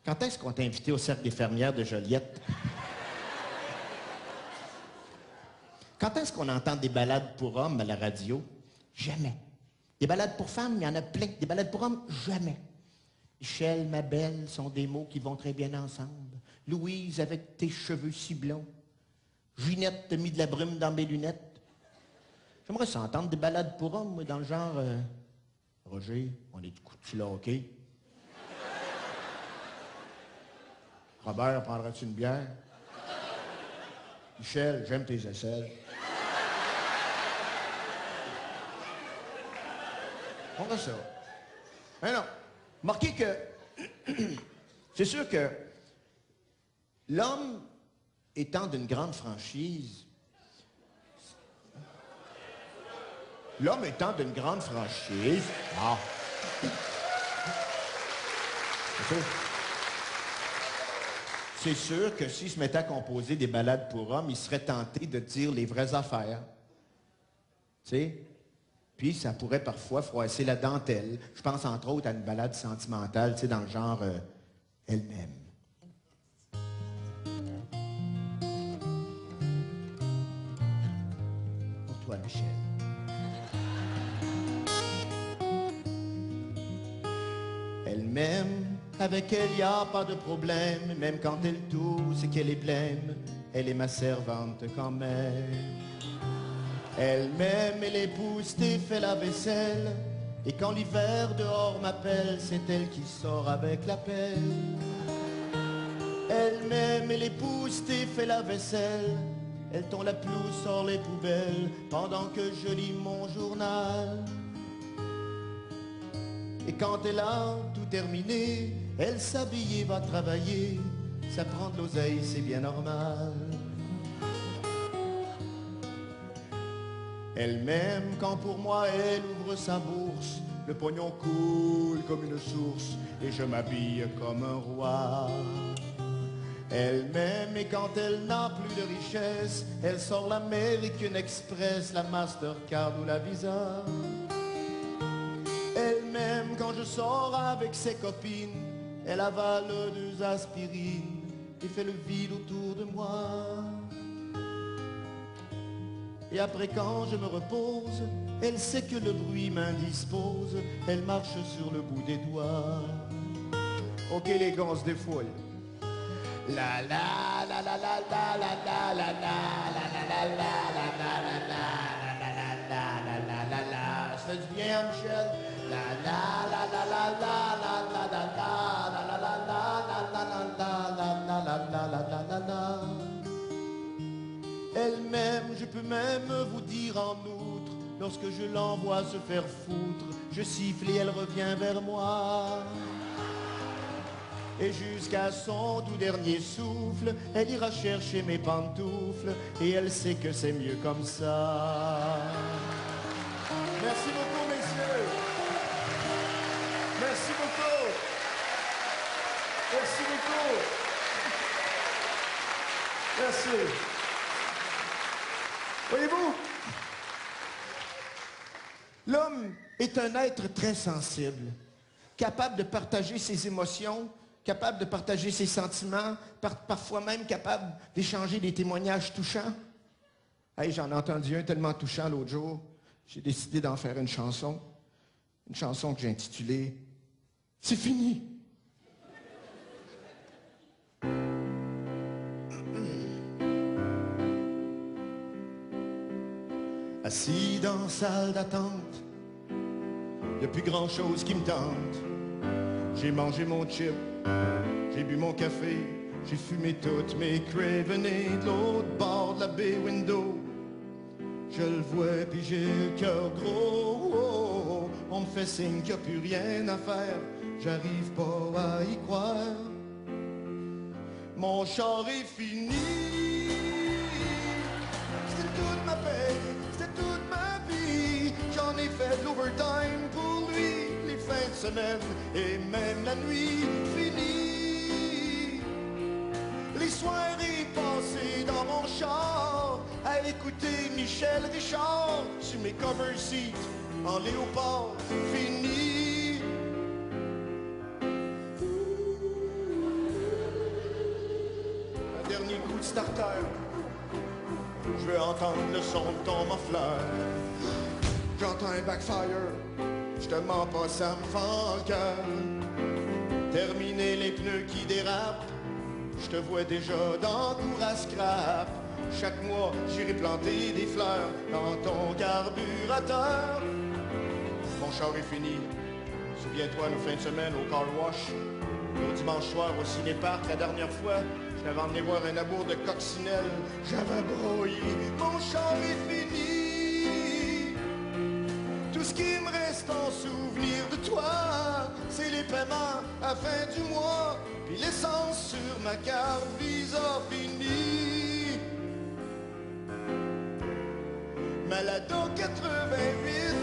Quand est-ce qu'on t'a invité au Cercle des fermières de Joliette? Quand est-ce qu'on entend des ballades pour hommes à la radio? Jamais. Des ballades pour femmes, il y en a plein. Des ballades pour hommes, jamais. Michel, ma belle, sont des mots qui vont très bien ensemble. Louise, avec tes cheveux si blonds. Ginette, t'as mis de la brume dans mes lunettes. J'aimerais ça entendre des ballades pour hommes, moi, dans le genre... Roger, on est du coup-tu là, OK? Robert, prendras-tu une bière? Michel, j'aime tes aisselles. On va ça. Mais non. Remarquez que... c'est sûr que l'homme étant d'une grande franchise... L'homme étant d'une grande franchise... Ah! C'est sûr que s'il se mettait à composer des ballades pour hommes, il serait tenté de dire les vraies affaires. Tu sais? Puis ça pourrait parfois froisser la dentelle. Je pense entre autres à une ballade sentimentale, tu sais, dans le genre Elle-même. Pour toi, Michel. Elle-même. Avec elle, y a pas de problème, même quand elle tousse et qu'elle est blême, elle est ma servante quand même. Elle-même, elle épouse et fait la vaisselle, et quand l'hiver dehors m'appelle, c'est elle qui sort avec la pelle. Elle-même, elle épouse et fait la vaisselle, elle tond la pelouse, sort les poubelles, pendant que je lis mon journal. Et quand elle a tout terminé, elle s'habille et va travailler. Ça prend de l'oseille, c'est bien normal. Elle-même, quand pour moi elle ouvre sa bourse, le pognon coule comme une source et je m'habille comme un roi. Elle-même, et quand elle n'a plus de richesse, elle sort l'American Express, la Mastercard ou la Visa. Elle-même, quand je sors avec ses copines, elle avale 2 aspirines et fait le vide autour de moi. Et après quand je me repose, elle sait que le bruit m'indispose, elle marche sur le bout des doigts. Ok les gars, on se défoule. La la la la la la la la la la la la la la la. Ça fait du bien, Michel. La la la la la la la la la la la la la la la. Elle-même, je peux même vous dire en outre, lorsque je l'envoie se faire foutre, je siffle et elle revient vers moi. Et jusqu'à son tout dernier souffle, elle ira chercher mes pantoufles et elle sait que c'est mieux comme ça. Merci beaucoup, messieurs. Merci beaucoup. Merci beaucoup. Merci. Voyez-vous, l'homme est un être très sensible, capable de partager ses émotions, capable de partager ses sentiments, parfois même capable d'échanger des témoignages touchants. Hey, j'en ai entendu un tellement touchant l'autre jour, j'ai décidé d'en faire une chanson que j'ai intitulée « C'est fini ». Assis dans la salle d'attente, y'a plus grand chose qui me tente. J'ai mangé mon chip, j'ai bu mon café, j'ai fumé toutes mes Cravenay de l'autre bord de la bay window. Je le vois puis j'ai le cœur gros. On me fait signe qu'il n'y a plus rien à faire, j'arrive pas à y croire. Mon char est fini, c'était toute ma paix. Toute ma vie, j'en ai fait de l'overtime pour lui, les fins de semaine et même la nuit finie. Les soirées passées dans mon char à écouter Michel Richard sur mes cover seats en léopard fini. dernier coup de starter. Je veux entendre le son de ton muffler. J'entends un backfire, je te mens pas, ça me fend le cœur. Terminer les pneus qui dérapent, je te vois déjà dans cour à scrap. Chaque mois, j'irai planter des fleurs dans ton carburateur. Mon char est fini, souviens-toi nos fins de semaine au car wash. Nos dimanches soirs au ciné-parc, la dernière fois, je t'avais emmené voir un amour de coccinelle. J'avais broyé, mon char est fini. Tout ce qui me reste en souvenir de toi, c'est les paiements à fin du mois, puis l'essence sur ma carte Visa finie. Malado 88